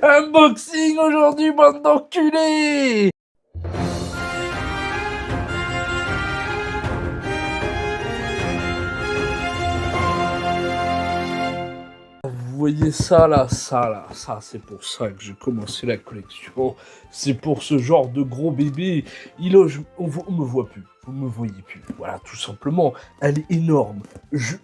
Unboxing aujourd'hui, bande d'enculés! Vous voyez ça là, ça c'est pour ça que j'ai commencé la collection. C'est pour ce genre de gros bébé. On me voit plus, vous me voyez plus. Voilà, tout simplement, elle est énorme. Je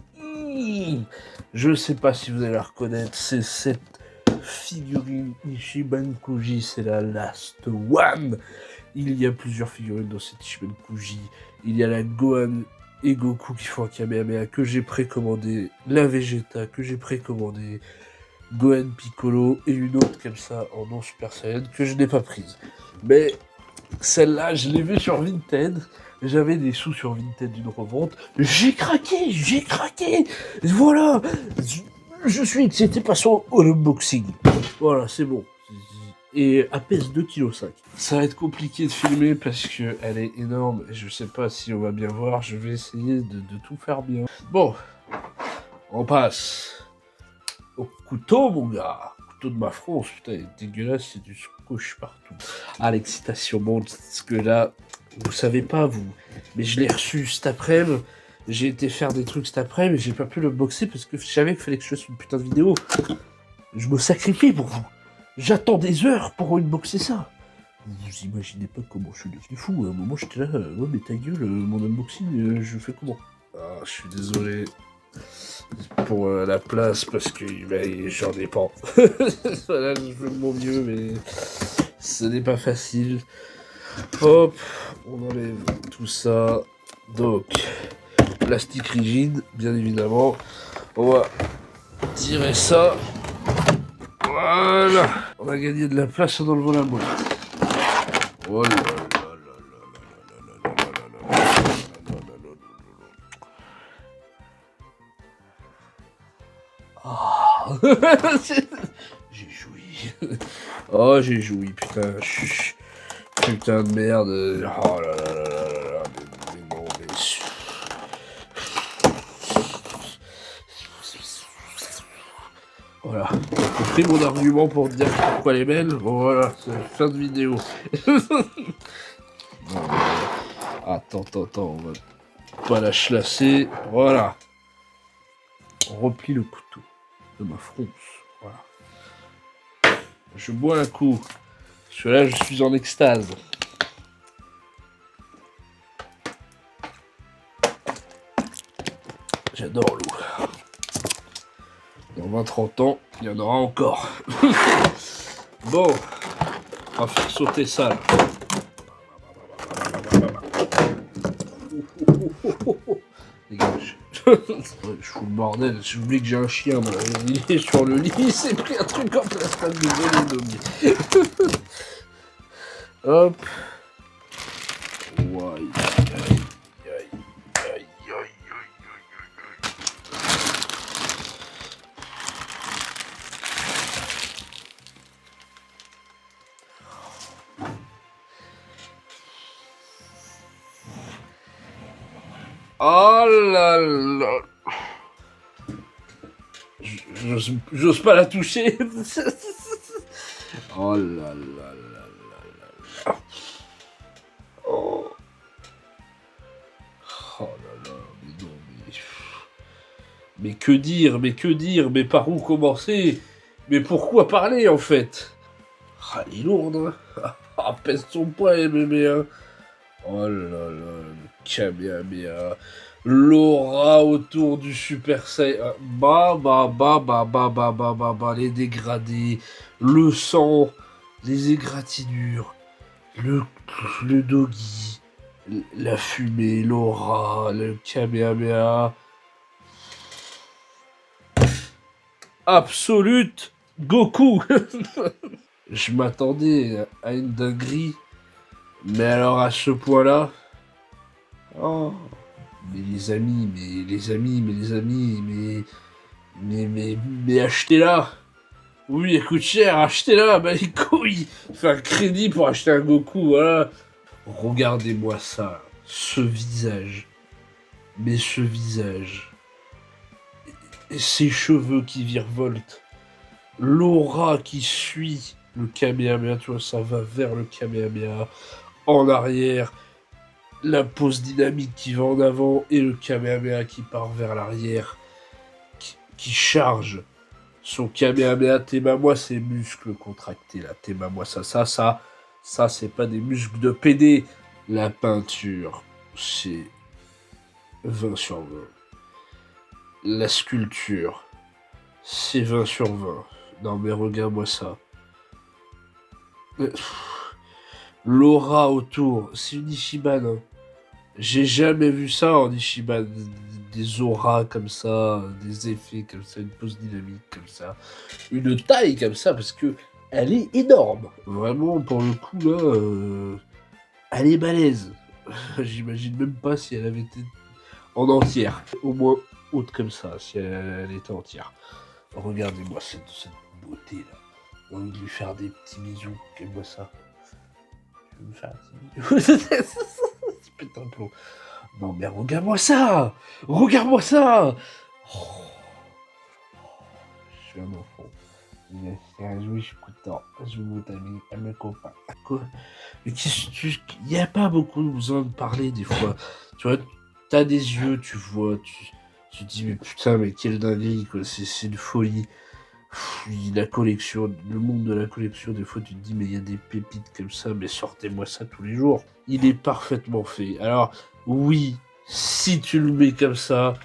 sais pas si vous allez la reconnaître, c'est cette figurine Ichiban Kuji, c'est la Last One. Il y a plusieurs figurines dans cette Ichiban Kuji. Il y a la Gohan et Goku qui font un Kamehameha que j'ai précommandé, la Vegeta que j'ai précommandé, Gohan Piccolo et une autre comme ça en non Super Saiyan que je n'ai pas prise. Mais celle-là, je l'ai vue sur Vinted. J'avais des sous sur Vinted d'une revente. J'ai craqué. Voilà. Je suis excité, passons au unboxing. Voilà, c'est bon. Et elle pèse 2,5 kg. Ça va être compliqué de filmer parce qu'elle est énorme et je sais pas si on va bien voir. Je vais essayer de tout faire bien. Bon, on passe au couteau, mon gars. Couteau de ma France, putain, il est dégueulasse, c'est du scotch partout. Ah, l'excitation monte, parce que là, vous savez pas, vous, mais je l'ai reçu cet après-midi. J'ai été faire des trucs cet après-midi, mais j'ai pas pu le boxer parce que je savais qu'il fallait que je fasse une putain de vidéo. Je me sacrifie pour vous. J'attends des heures pour unboxer ça. Vous imaginez pas comment je suis devenu fou. À un moment, j'étais là, ouais, mais ta gueule, mon unboxing, je fais comment? Ah, je suis désolé pour la place parce que j'en ai pas. Voilà, je fais de mon mieux, mais ce n'est pas facile. Hop, on enlève tout ça. Donc, plastique rigide, bien évidemment. On va tirer ça. Voilà. On a gagné de la place en enlevant la boîte. Oh là là là là là là là là là là là. J'ai joui. Oh, j'ai joui, putain. Putain de merde. Oh là là là là là là. Mais non, mais... Voilà. J'ai compris mon argument pour dire pourquoi elle est belle. Bon, voilà. C'est fin de vidéo. Non, attends, on va pas la chlasser. Voilà. On replie le couteau de ma fronce. Voilà. Je bois un coup. Parce que là, je suis en extase. J'adore l'eau. Dans 20-30 ans, il y en aura encore. Bon, on va faire sauter ça là. Dégage. Je fous le bordel, j'oublie que j'ai un chien, moi. Il est sur le lit, il s'est pris un truc en plastique de donner. Hop. Ouais. Oh là là. J'ose pas la toucher. Oh là là là là là. Oh. Oh là là, mais non, mais... Mais que dire, mais par où commencer? Mais pourquoi parler, en fait? Ah, elle est lourde, hein. Ah, pèse son poids, les bébés, hein. Oh là là, le Kamehameha. L'aura autour du Super Saiyan. Les dégradés, le sang, les égratignures, le doggy, la fumée, l'aura, le Kamehameha. Absolute Goku. Je m'attendais à une dinguerie, mais alors à ce point-là... Oh, mais les amis, mais achetez-la. Oui, elle coûte cher, achetez-la, bah les couilles. Faire un crédit pour acheter un Goku, voilà. Regardez-moi ça, ce visage. Mais ce visage. Et ces cheveux qui virevoltent. l'aura qui suit le Kamehameha, tu vois, ça va vers le Kamehameha, en arrière, la pose dynamique qui va en avant et le Kamehameha qui part vers l'arrière, qui charge son Kamehameha. Moi ses muscles contractés là, moi ça c'est pas des muscles de PD. La peinture, c'est 20 sur 20. La sculpture, c'est 20 sur 20. Non mais regarde-moi ça. L'aura autour, c'est une Ichiban. Hein. J'ai jamais vu ça en Ichiban. Des auras comme ça, des effets comme ça, une pose dynamique comme ça, une taille comme ça, parce que elle est énorme. Vraiment, pour le coup, là, elle est balèze. J'imagine même pas si elle avait été en entière. Au moins haute comme ça, si elle était entière. Regardez-moi cette beauté-là. J'ai envie de lui faire des petits bisous. Regarde-moi ça. Je vais me faire un petit bisou. C'est putain de plomb. Non mais regarde-moi ça. Regarde-moi ça. Oh, je suis un enfant. C'est un jouet, je suis content. Je veux t'amis à mes copains. Quoi? Mais il n'y a pas beaucoup besoin de parler des fois. Tu vois, t'as des yeux, tu vois, tu te dis mais putain mais quelle dinguerie quoi, c'est une folie. La collection, le monde de la collection, des fois tu te dis mais il y a des pépites comme ça, mais sortez-moi ça tous les jours. Il est parfaitement fait. Alors oui, si tu le mets comme ça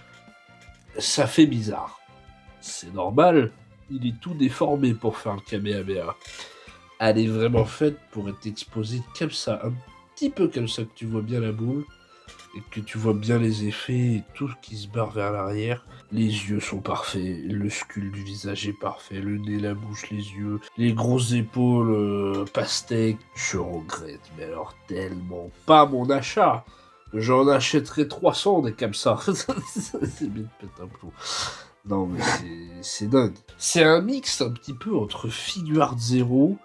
fait bizarre. C'est normal, il est tout déformé pour faire le Kamehameha. Elle est vraiment faite pour être exposée comme ça, un petit peu comme ça, que tu vois bien la boule, et que tu vois bien les effets, et tout qui se barre vers l'arrière. Les yeux sont parfaits, le sculpte du visage est parfait, le nez, la bouche, les yeux, les grosses épaules, pastèques. Je regrette, mais alors tellement pas mon achat. J'en achèterais 300 des comme ça. C'est bien peut-être un peu. Non mais c'est dingue. C'est un mix un petit peu entre Figuart Zero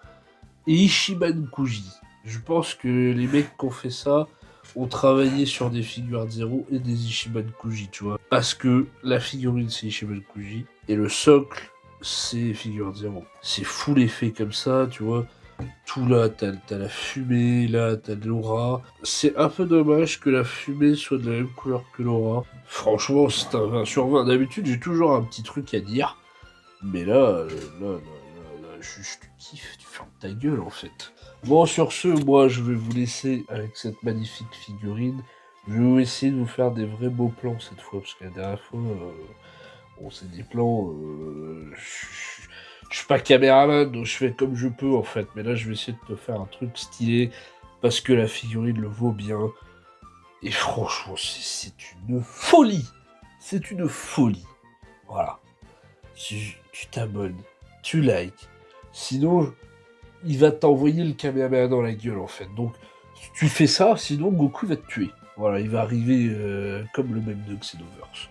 et Ichiban Kuji. Je pense que les mecs qui ont fait ça ont travaillé sur des Figuart Zero et des Ichiban Kuji, tu vois. Parce que la figurine c'est Ichiban Kuji et le socle c'est Figuart Zero. C'est full effet comme ça, tu vois. Tout là, t'as la fumée, là, t'as de l'aura. C'est un peu dommage que la fumée soit de la même couleur que l'aura. Franchement, c'est un 20 sur 20. D'habitude, j'ai toujours un petit truc à dire. Mais là, je te kiffe, tu fermes ta gueule en fait. Bon, sur ce, moi, je vais vous laisser avec cette magnifique figurine. Je vais essayer de vous faire des vrais beaux plans cette fois, parce que la dernière fois, bon, c'est des plans. Je suis pas caméraman, donc je fais comme je peux en fait. Mais là, je vais essayer de te faire un truc stylé, parce que la figurine le vaut bien. Et franchement, c'est une folie! C'est une folie. Voilà. Tu t'abonnes, tu likes. Sinon, il va t'envoyer le Kamehameha dans la gueule en fait. Donc, tu fais ça, sinon Goku va te tuer. Voilà, il va arriver comme le même de Xenoverse.